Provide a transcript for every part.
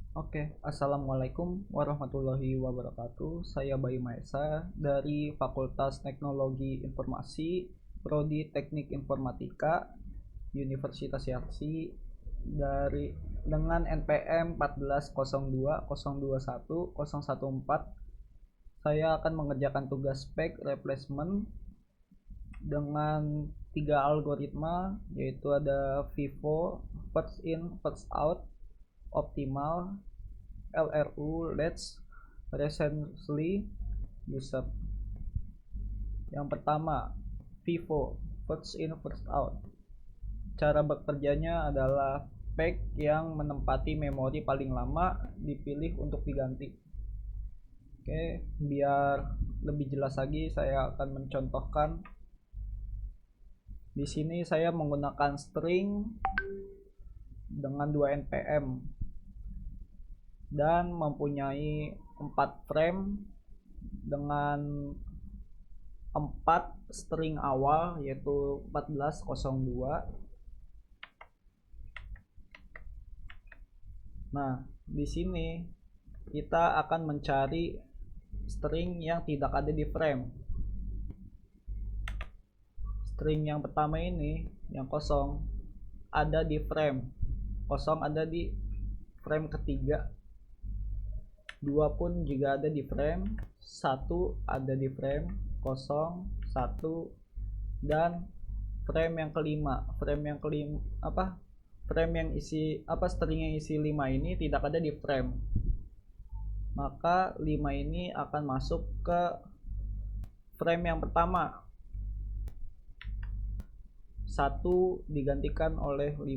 Assalamualaikum warahmatullahi wabarakatuh. Saya Bayu Maesa dari Fakultas Teknologi Informasi, Prodi Teknik Informatika, Universitas Yarsi dari dengan NPM 1402021014. Saya akan mengerjakan tugas spek replacement dengan tiga algoritma, yaitu ada FIFO, first in first out, optimal, LRU, Let's Recently User. Yang pertama, FIFO, first in first out. Cara bekerjanya adalah pack yang menempati memori paling lama dipilih untuk diganti. Oke, biar lebih jelas lagi saya akan mencontohkan. Di sini saya menggunakan string dengan 2 npm dan mempunyai 4 frame dengan 4 string awal, yaitu 1402. Nah, di sini kita akan mencari string yang tidak ada di frame. String yang pertama ini, yang kosong, ada di frame. Kosong ada di frame ketiga. 2 pun juga ada di frame, 1 ada di frame, 0, 1, dan frame yang kelima. Frame yang yang isi string yang isi 5 ini tidak ada di frame. Maka 5 ini akan masuk ke frame yang pertama. 1 digantikan oleh 5.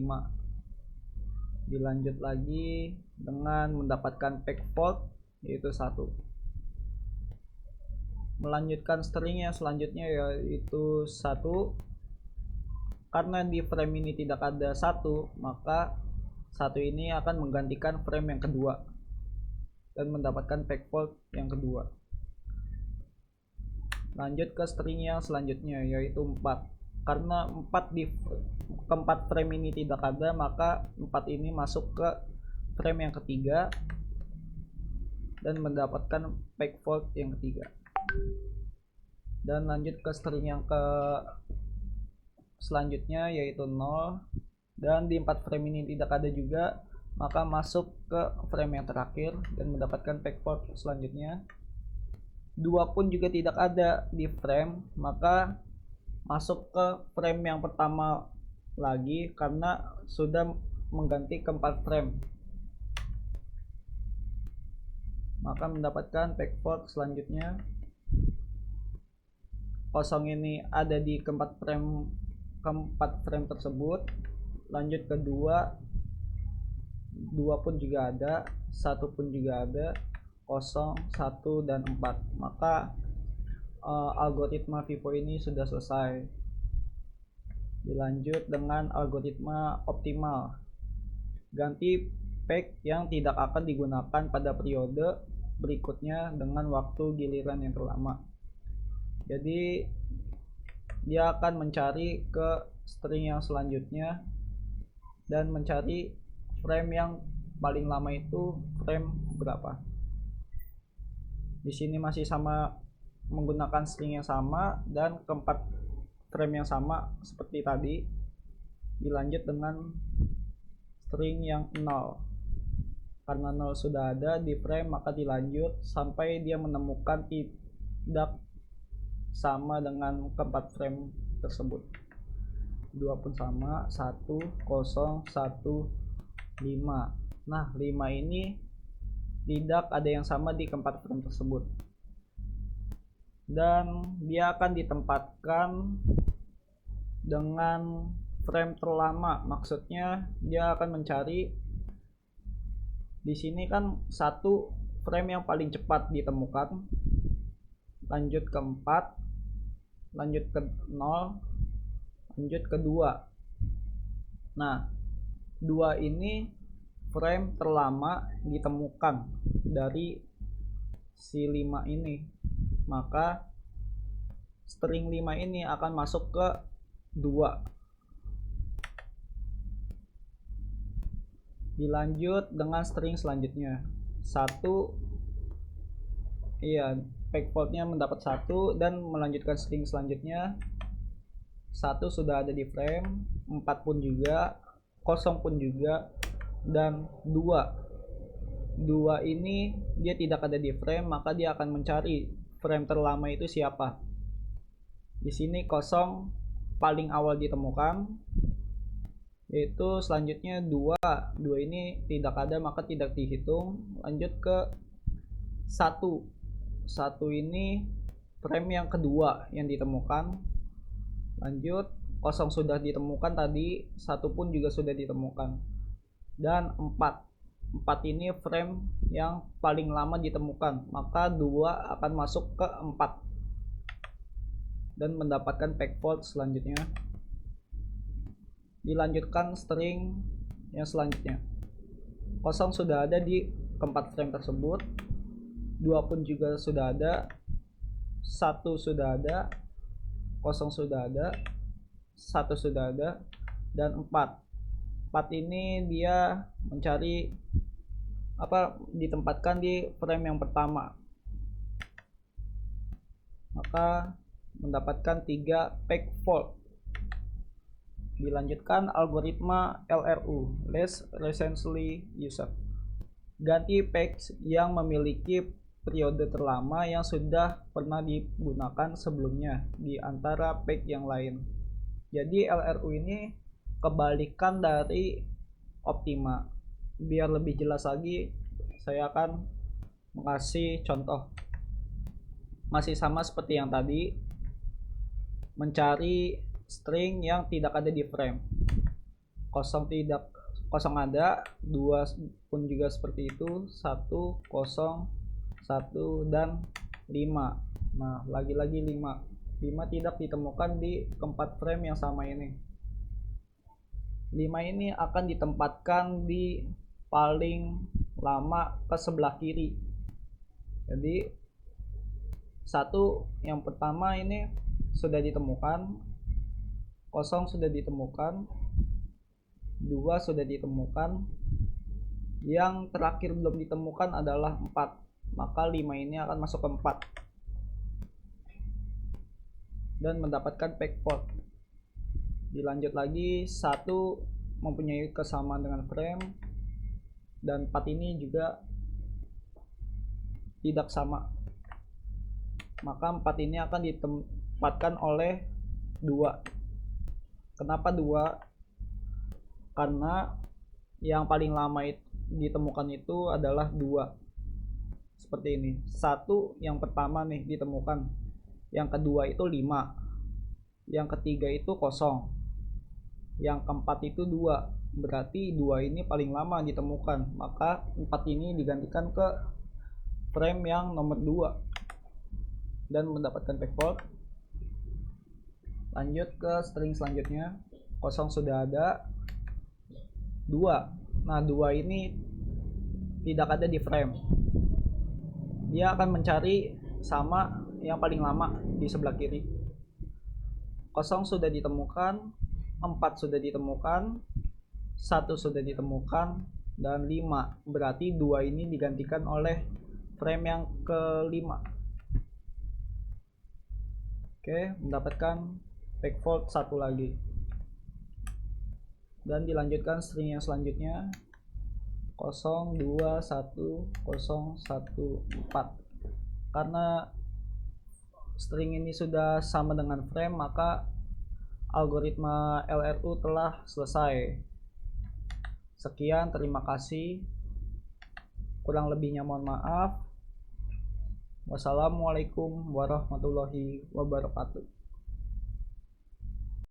Dilanjut lagi dengan mendapatkan pack fault, yaitu 1. Melanjutkan string yang selanjutnya, yaitu 1. Karena di frame ini tidak ada 1, maka 1 ini akan menggantikan frame yang kedua dan mendapatkan pack fault yang kedua. Lanjut ke string yang selanjutnya, yaitu 4. Karena 4 di keempat frame ini tidak ada, maka 4 ini masuk ke frame yang ketiga dan mendapatkan pack fault yang ketiga. Dan lanjut ke string yang ke selanjutnya, yaitu 0. Dan di 4 frame ini tidak ada juga, maka masuk ke frame yang terakhir dan mendapatkan pack fault selanjutnya. 2 pun juga tidak ada di frame, maka masuk ke frame yang pertama lagi karena sudah mengganti keempat frame, maka mendapatkan pack fault selanjutnya. 0 ini ada di keempat frame tersebut. Lanjut ke 2 pun juga ada, 1 pun juga ada, 0, 1, dan 4. Maka algoritma FIFO ini sudah selesai. Dilanjut dengan algoritma optimal. Ganti pack yang tidak akan digunakan pada periode berikutnya dengan waktu giliran yang terlama. Jadi dia akan mencari ke string yang selanjutnya dan mencari frame yang paling lama itu frame berapa. Di sini masih sama, menggunakan string yang sama dan keempat frame yang sama seperti tadi. Dilanjut dengan string yang 0. Karena 0 sudah ada di frame, maka dilanjut sampai dia menemukan tidak sama dengan keempat frame tersebut. 2 pun sama, 1, 0, 1, 5. Nah, 5 ini tidak ada yang sama di keempat frame tersebut, dan dia akan ditempatkan dengan frame terlama. Maksudnya dia akan mencari, di sini kan 1 frame yang paling cepat ditemukan, lanjut ke 4, lanjut ke 0, lanjut ke 2. Nah, 2 ini frame terlama ditemukan dari si 5 ini, maka string 5 ini akan masuk ke 2. Dilanjut dengan string selanjutnya. Peg faultnya mendapat 1 dan melanjutkan string selanjutnya. 1 sudah ada di frame, 4 pun juga, 0 pun juga, dan 2 ini dia tidak ada di frame, maka dia akan mencari frame terlama itu siapa. Di sini 0 paling awal ditemukan, yaitu selanjutnya 2 ini tidak ada maka tidak dihitung. Lanjut ke 1 ini frame yang kedua yang ditemukan. Lanjut 0 sudah ditemukan tadi, 1 pun juga sudah ditemukan, dan 4 ini frame yang paling lama ditemukan, maka 2 akan masuk ke 4 dan mendapatkan peg fault selanjutnya. Dilanjutkan string yang selanjutnya. 0 sudah ada di keempat frame tersebut, 2 pun juga sudah ada, 1 sudah ada, 0 sudah ada, 1 sudah ada, dan 4 ini dia mencari ditempatkan di frame yang pertama, maka mendapatkan 3 peg fault. Dilanjutkan algoritma LRU, Least Recently Used. Ganti peg yang memiliki periode terlama yang sudah pernah digunakan sebelumnya di antara peg yang lain. Jadi LRU ini kebalikan dari Optima. Biar lebih jelas lagi, saya akan mengasih contoh. Masih sama seperti yang tadi, mencari string yang tidak ada di frame. 0 ada, 2 pun juga seperti itu, 1, 0, 1, dan 5. Nah, lagi-lagi 5 tidak ditemukan di keempat frame yang sama ini. 5 ini akan ditempatkan di paling lama ke sebelah kiri. Jadi 1 yang pertama ini sudah ditemukan, 0 sudah ditemukan, 2 sudah ditemukan, yang terakhir belum ditemukan adalah 4, maka 5 ini akan masuk ke 4 dan mendapatkan peg fault. Dilanjut lagi, 1 mempunyai kesamaan dengan frame, dan 4 ini juga tidak sama, maka 4 ini akan ditempatkan oleh 2. Kenapa 2? Karena yang paling lama ditemukan itu adalah 2. Seperti ini, 1 yang pertama nih ditemukan, yang kedua itu 5, yang ketiga itu 0, yang keempat itu 2. Berarti 2 ini paling lama ditemukan, maka 4 ini digantikan ke frame yang nomor 2 dan mendapatkan peg fault. Lanjut ke string selanjutnya. 0 sudah ada, 2. Nah, 2 ini tidak ada di frame. Dia akan mencari sama yang paling lama di sebelah kiri. 0 sudah ditemukan, 4 sudah ditemukan, 1 sudah ditemukan, dan 5. Berarti 2 ini digantikan oleh frame yang kelima. Oke, mendapatkan peg fault 1 lagi. Dan dilanjutkan string yang selanjutnya, 0, 2, 1, 0, 1, 4. Karena string ini sudah sama dengan frame, maka algoritma LRU telah selesai. Sekian, terima kasih. Kurang lebihnya mohon maaf. Wassalamualaikum warahmatullahi wabarakatuh.